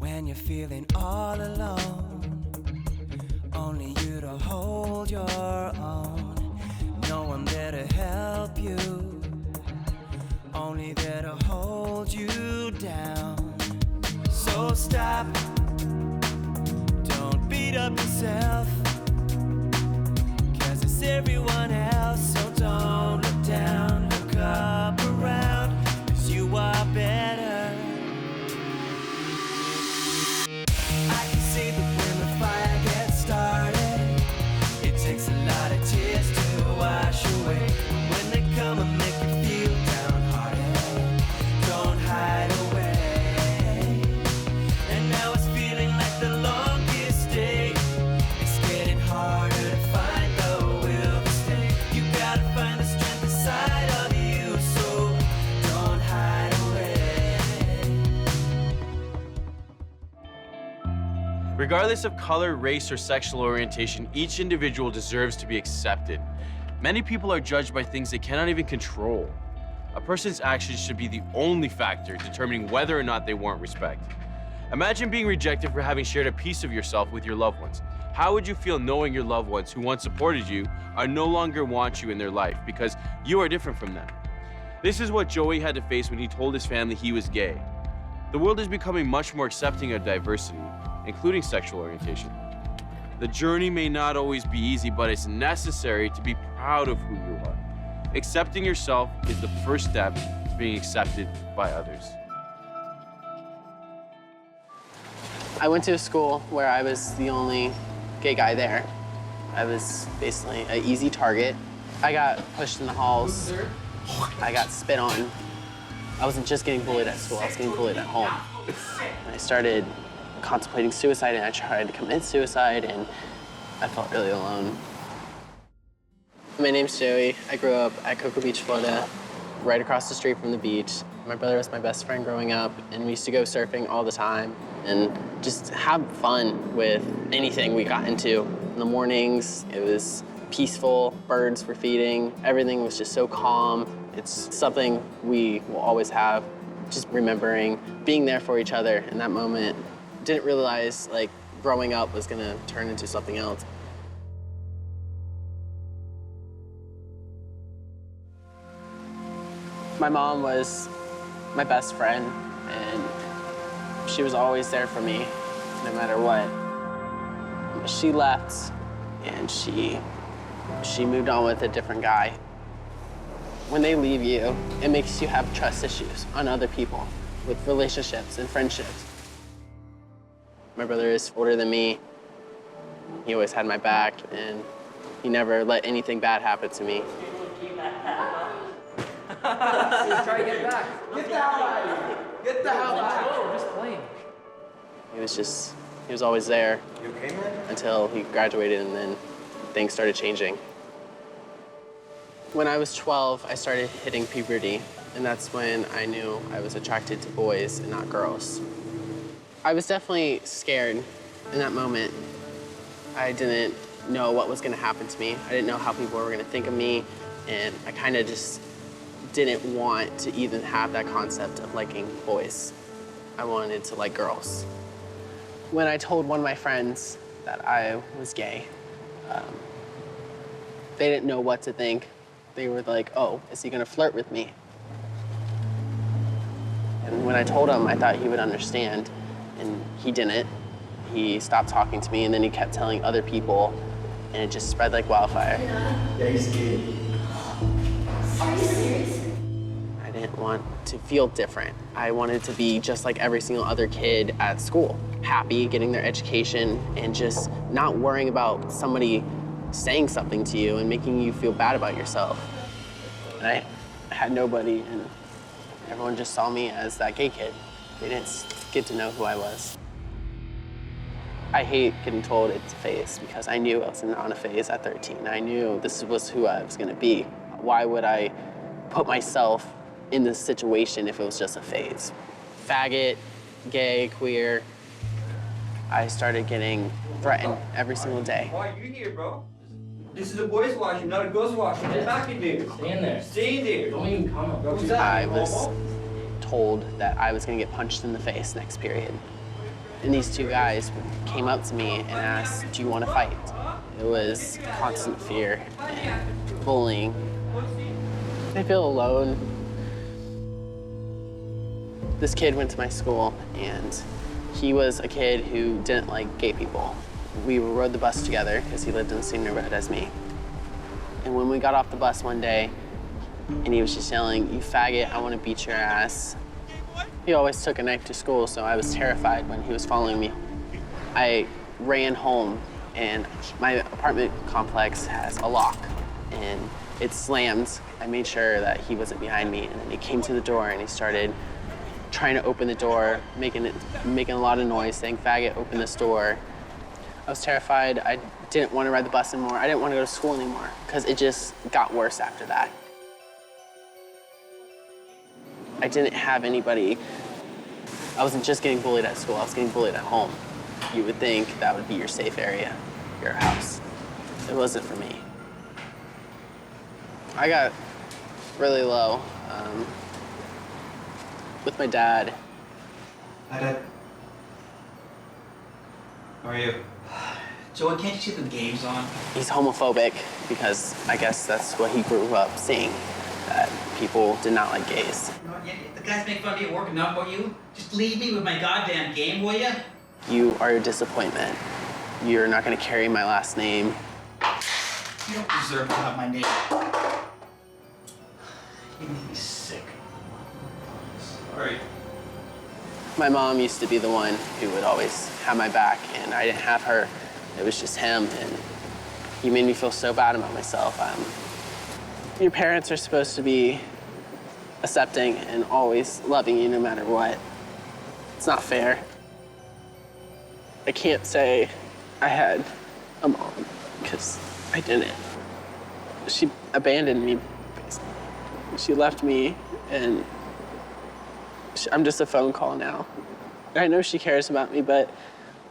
When you're feeling all alone, only you to hold your own. No one there to help you, only there to hold you down. So stop, don't beat up yourself, 'cause it's everyone else. So don't look down, look up around, 'cause you are better. I can see that when the fire gets started, it takes a lot of tears to wash away. When they come and make you feel downhearted, don't hide away. And now it's feeling like the longest day. It's getting harder to find the will to stay. You gotta find the strength inside of you, so don't hide away. Regardless of color, race, or sexual orientation, each individual deserves to be accepted. Many people are judged by things they cannot even control. A person's actions should be the only factor determining whether or not they warrant respect. Imagine being rejected for having shared a piece of yourself with your loved ones. How would you feel knowing your loved ones who once supported you are no longer want you in their life because you are different from them? This is what Joey had to face when he told his family he was gay. The world is becoming much more accepting of diversity, including sexual orientation. The journey may not always be easy, but it's necessary to be proud of who you are. Accepting yourself is the first step to being accepted by others. I went to a school where I was the only gay guy there. I was basically an easy target. I got pushed in the halls. I got spit on. I wasn't just getting bullied at school, I was getting bullied at home. And I started contemplating suicide, and I tried to commit suicide, and I felt really alone. My name's Joey. I grew up at Cocoa Beach, Florida, right across the street from the beach. My brother was my best friend growing up, and we used to go surfing all the time and just have fun with anything we got into. In the mornings, it was peaceful, birds were feeding, everything was just so calm. It's something we will always have, just remembering being there for each other in that moment. Didn't realize like growing up was gonna turn into something else. My mom was my best friend, and she was always there for me, no matter what. She left, and she moved on with a different guy. When they leave you, it makes you have trust issues on other people with relationships and friendships. My brother is older than me. He always had my back, and he never let anything bad happen to me. Try to get back. Get the hell out of here. Get the hell out of here. We're just playing. He was always there. You okay, man? Until he graduated, and then things started changing. When I was 12, I started hitting puberty, and that's when I knew I was attracted to boys and not girls. I was definitely scared in that moment. I didn't know what was gonna happen to me. I didn't know how people were gonna think of me, and I kind of just didn't want to even have that concept of liking boys. I wanted to like girls. When I told one of my friends that I was gay, they didn't know what to think. They were like, oh, is he gonna flirt with me? And when I told him, I thought he would understand, and he didn't. He stopped talking to me, and then he kept telling other people, and it just spread like wildfire. Yeah, he's gay. Are you serious? I didn't want to feel different. I wanted to be just like every single other kid at school, happy, getting their education, and just not worrying about somebody saying something to you and making you feel bad about yourself. And I had nobody, and everyone just saw me as that gay kid. They didn't get to know who I was. I hate getting told it's a phase, because I knew I was on a phase at 13. I knew this was who I was gonna be. Why would I put myself in this situation if it was just a phase? Faggot, gay, queer. I started getting threatened every single day. Why are you here, bro? This is a boys' washroom, not a girls' washroom. Get back in there. Stay in there. Stay in there. Don't even come up. Who's that? I was told that I was gonna get punched in the face next period. And these two guys came up to me and asked, do you want to fight? It was constant fear and bullying. I feel alone. This kid went to my school, and he was a kid who didn't like gay people. We rode the bus together because he lived in the same neighborhood as me. And when we got off the bus one day, and he was just yelling, "You faggot, I want to beat your ass." He always took a knife to school, so I was terrified when he was following me. I ran home, and my apartment complex has a lock, and it slammed. I made sure that he wasn't behind me, and then he came to the door and he started trying to open the door, making a lot of noise, saying, "Faggot, open this door." I was terrified. I didn't want to ride the bus anymore. I didn't want to go to school anymore, because it just got worse after that. I didn't have anybody. I wasn't just getting bullied at school, I was getting bullied at home. You would think that would be your safe area, your house. It wasn't for me. I got really low with my dad. Hi, Dad. How are you? Joey, can't you see the game's on? He's homophobic because I guess that's what he grew up seeing, that people did not like gays. You know what, the guys make fun of me at work and not about you. Just leave me with my goddamn game, will ya? You are a disappointment. You're not gonna carry my last name. You don't deserve to have my name. You make me sick. Sorry. My mom used to be the one who would always have my back, and I didn't have her. It was just him, and he made me feel so bad about myself. Your parents are supposed to be accepting and always loving you no matter what. It's not fair. I can't say I had a mom, because I didn't. She abandoned me. She left me, and I'm just a phone call now. I know she cares about me, but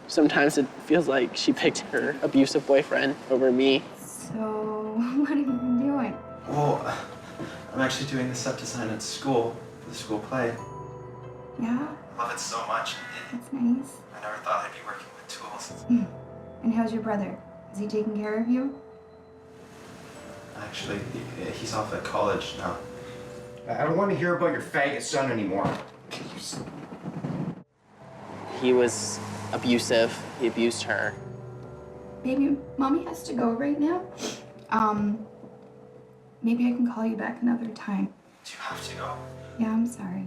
sometimes it feels like she picked her abusive boyfriend over me. So, what have you been doing? Well, I'm actually doing the set design at school for the school play. Yeah? I love it so much. That's nice. I never thought I'd be working with tools. And how's your brother? Is he taking care of you? Actually, he's off at college now. I don't want to hear about your faggot son anymore. He was abusive. He abused her. Baby, mommy has to go right now. Maybe I can call you back another time. Do you have to go? Yeah, I'm sorry.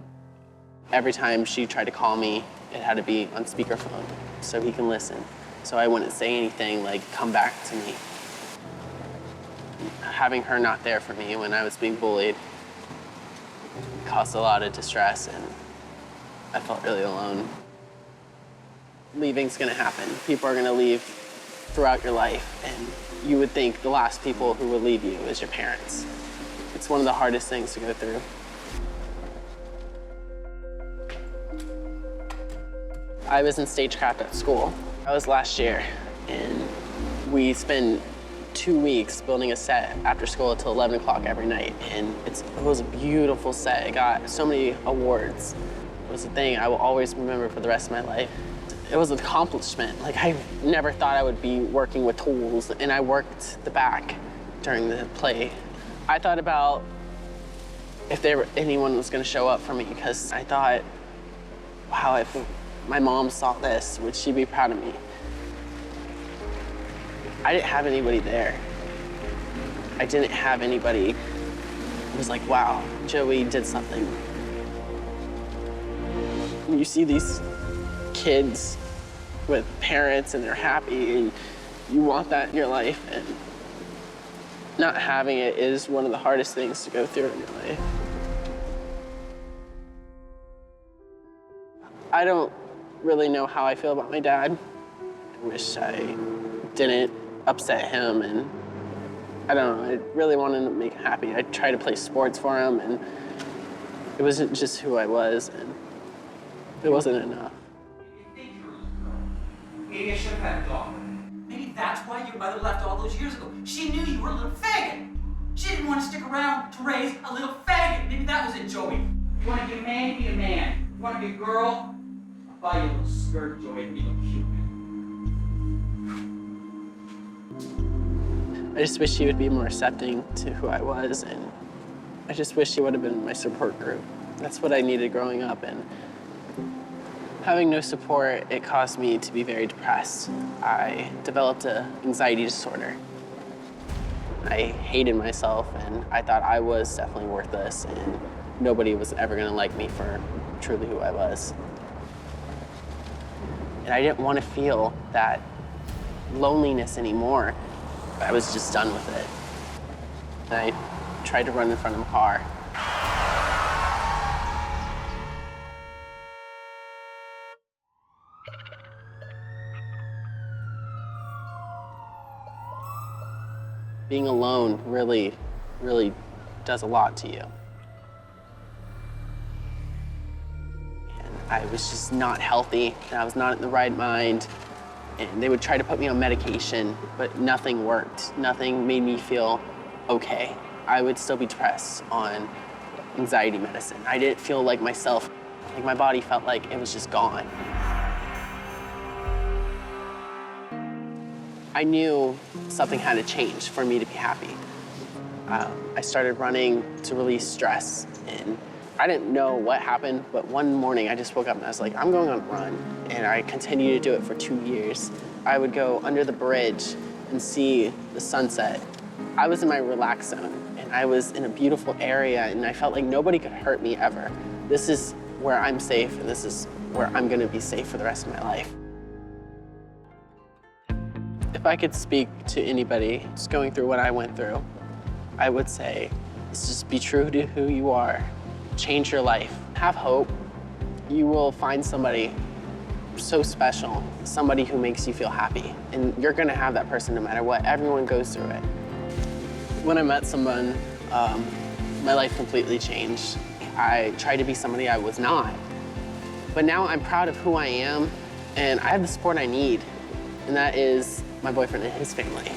Every time she tried to call me, it had to be on speakerphone so he can listen. So I wouldn't say anything like, "Come back to me." Having her not there for me when I was being bullied caused a lot of distress, and I felt really alone. Leaving's gonna happen. People are gonna leave throughout your life, and you would think the last people who would leave you is your parents. It's one of the hardest things to go through. I was in stagecraft at school. That was last year, and we spent 2 weeks building a set after school until 11 o'clock every night, and it was a beautiful set. It got so many awards. It was a thing I will always remember for the rest of my life. It was an accomplishment. Like, I never thought I would be working with tools, and I worked the back during the play. I thought about if anyone was gonna show up for me, because I thought, wow, if my mom saw this, would she be proud of me? I didn't have anybody there. I didn't have anybody who was like, wow, Joey did something. When you see these kids with parents and they're happy, and you want that in your life, and not having it is one of the hardest things to go through in your life. I don't really know how I feel about my dad. I wish I didn't upset him, and I don't know, I really wanted to make him happy. I tried to play sports for him, and it wasn't just who I was, and it wasn't enough. Maybe I should have had a dog. Maybe that's why your mother left all those years ago. She knew you were a little faggot. She didn't want to stick around to raise a little faggot. Maybe that was it, Joey. You want to be a man, be a man. You want to be a girl, Bye, you little skirt joy, and you look cute, man. I just wish he would be more accepting to who I was, and I just wish he would have been my support group. That's what I needed growing up, and having no support, it caused me to be very depressed. I developed an anxiety disorder. I hated myself, and I thought I was definitely worthless, and nobody was ever gonna like me for truly who I was. And I didn't want to feel that loneliness anymore. I was just done with it. And I tried to run in front of a car. Being alone really, really does a lot to you. And I was just not healthy, and I was not in the right mind. And they would try to put me on medication, but nothing worked. Nothing made me feel okay. I would still be depressed on anxiety medicine. I didn't feel like myself. Like my body felt like it was just gone. I knew something had to change for me to be happy. I started running to release stress, and I didn't know what happened, but one morning I just woke up and I was like, I'm going on a run. And I continued to do it for 2 years. I would go under the bridge and see the sunset. I was in my relax zone, and I was in a beautiful area, and I felt like nobody could hurt me ever. This is where I'm safe, and this is where I'm gonna be safe for the rest of my life. If I could speak to anybody just going through what I went through, I would say, just be true to who you are. Change your life. Have hope. You will find somebody so special, somebody who makes you feel happy. And you're gonna have that person no matter what. Everyone goes through it. When I met someone, my life completely changed. I tried to be somebody I was not. But now I'm proud of who I am, and I have the support I need, and that is my boyfriend and his family.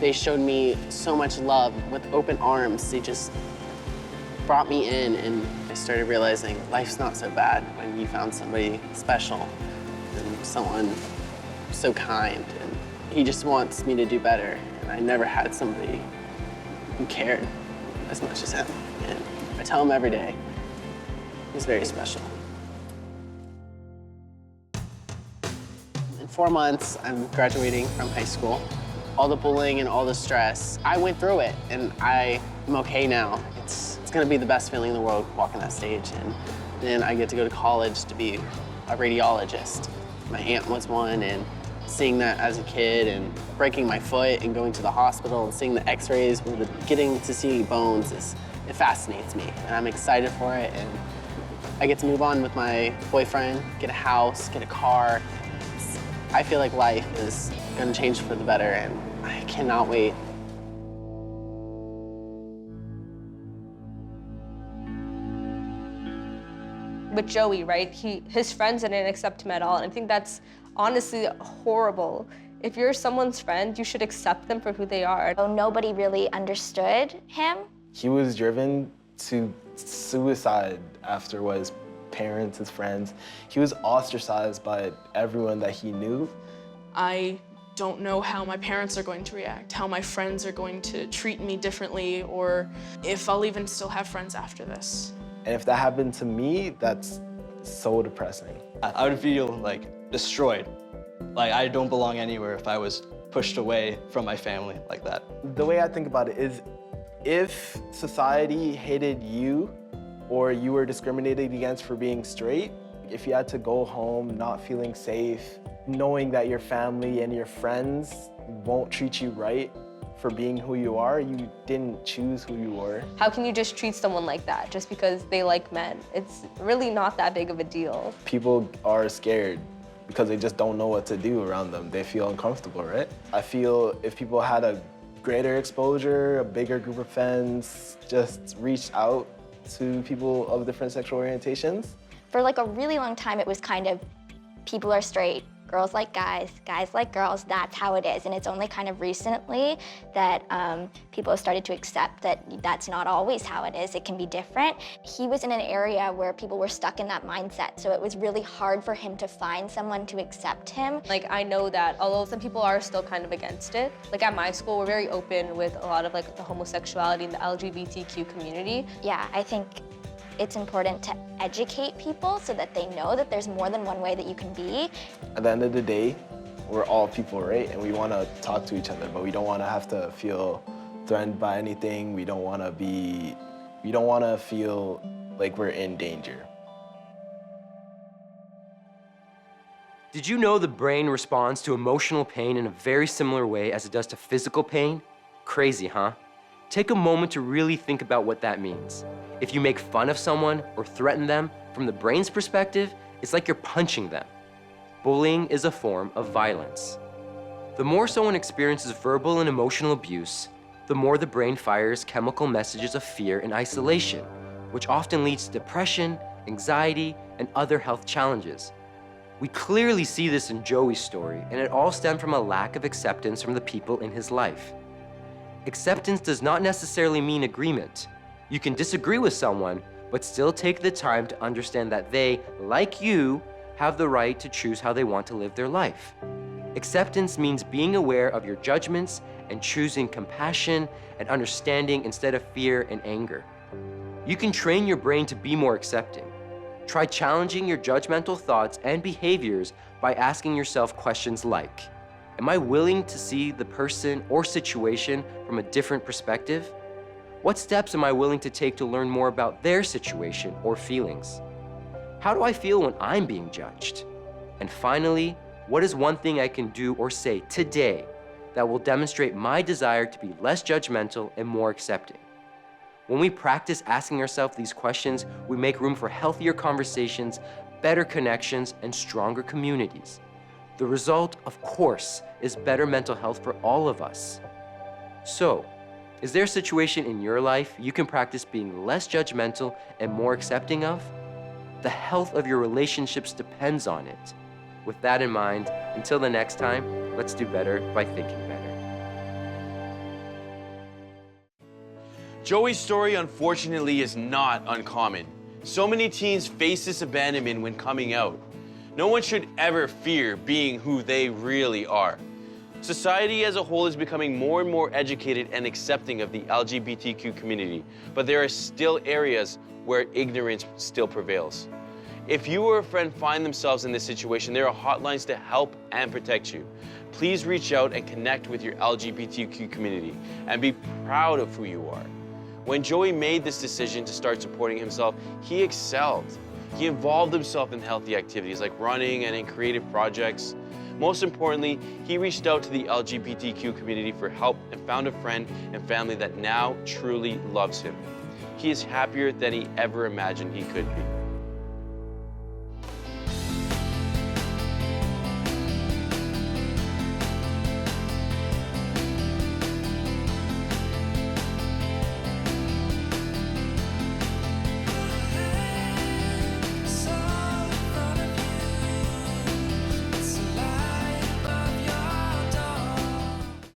They showed me so much love with open arms. They just brought me in, and I started realizing life's not so bad when you found somebody special and someone so kind. And he just wants me to do better. And I never had somebody who cared as much as him. And I tell him every day, he's very special. In 4 months, I'm graduating from high school. All the bullying and all the stress, I went through it, and I am okay now. It's gonna be the best feeling in the world walking that stage. And then I get to go to college to be a radiologist. My aunt was one, and seeing that as a kid and breaking my foot and going to the hospital and seeing the x-rays, getting to see bones, it fascinates me. And I'm excited for it. And I get to move on with my boyfriend, get a house, get a car. I feel like life is gonna change for the better, and I cannot wait. With Joey, right, his friends didn't accept him at all, and I think that's honestly horrible. If you're someone's friend, you should accept them for who they are. So nobody really understood him. He was driven to suicide after what his parents, his friends. He was ostracized by everyone that he knew. I don't know how my parents are going to react, how my friends are going to treat me differently, or if I'll even still have friends after this. And if that happened to me, that's so depressing. I would feel like destroyed. Like I don't belong anywhere if I was pushed away from my family like that. The way I think about it is, if society hated you or you were discriminated against for being straight, if you had to go home not feeling safe, knowing that your family and your friends won't treat you right for being who you are, you didn't choose who you were. How can you just treat someone like that just because they like men? It's really not that big of a deal. People are scared because they just don't know what to do around them. They feel uncomfortable, right? I feel if people had a greater exposure, a bigger group of friends, just reached out to people of different sexual orientations. For like a really long time, it was kind of, people are straight, girls like guys, guys like girls, that's how it is. And it's only kind of recently that people have started to accept that that's not always how it is. It can be different. He was in an area where people were stuck in that mindset, so it was really hard for him to find someone to accept him. Like, I know that although some people are still kind of against it, like at my school, we're very open with a lot of like the homosexuality and the LGBTQ community. Yeah, I think it's important to educate people so that they know that there's more than one way that you can be. At the end of the day, we're all people, right? And we want to talk to each other, but we don't want to have to feel threatened by anything. We don't want to feel like we're in danger. Did you know the brain responds to emotional pain in a very similar way as it does to physical pain? Crazy, huh? Take a moment to really think about what that means. If you make fun of someone or threaten them, from the brain's perspective, it's like you're punching them. Bullying is a form of violence. The more someone experiences verbal and emotional abuse, the more the brain fires chemical messages of fear and isolation, which often leads to depression, anxiety, and other health challenges. We clearly see this in Joey's story, and it all stemmed from a lack of acceptance from the people in his life. Acceptance does not necessarily mean agreement. You can disagree with someone, but still take the time to understand that they, like you, have the right to choose how they want to live their life. Acceptance means being aware of your judgments and choosing compassion and understanding instead of fear and anger. You can train your brain to be more accepting. Try challenging your judgmental thoughts and behaviors by asking yourself questions like, am I willing to see the person or situation from a different perspective? What steps am I willing to take to learn more about their situation or feelings? How do I feel when I'm being judged? And finally, what is one thing I can do or say today that will demonstrate my desire to be less judgmental and more accepting? When we practice asking ourselves these questions, we make room for healthier conversations, better connections, and stronger communities. The result, of course, is better mental health for all of us. So, is there a situation in your life you can practice being less judgmental and more accepting of? The health of your relationships depends on it. With that in mind, until the next time, let's do better by thinking better. Joey's story, unfortunately, is not uncommon. So many teens face this abandonment when coming out. No one should ever fear being who they really are. Society as a whole is becoming more and more educated and accepting of the LGBTQ community, but there are still areas where ignorance still prevails. If you or a friend find themselves in this situation, there are hotlines to help and protect you. Please reach out and connect with your LGBTQ community and be proud of who you are. When Joey made this decision to start supporting himself, he excelled. He involved himself in healthy activities like running and in creative projects. Most importantly, he reached out to the LGBTQ community for help and found a friend and family that now truly loves him. He is happier than he ever imagined he could be.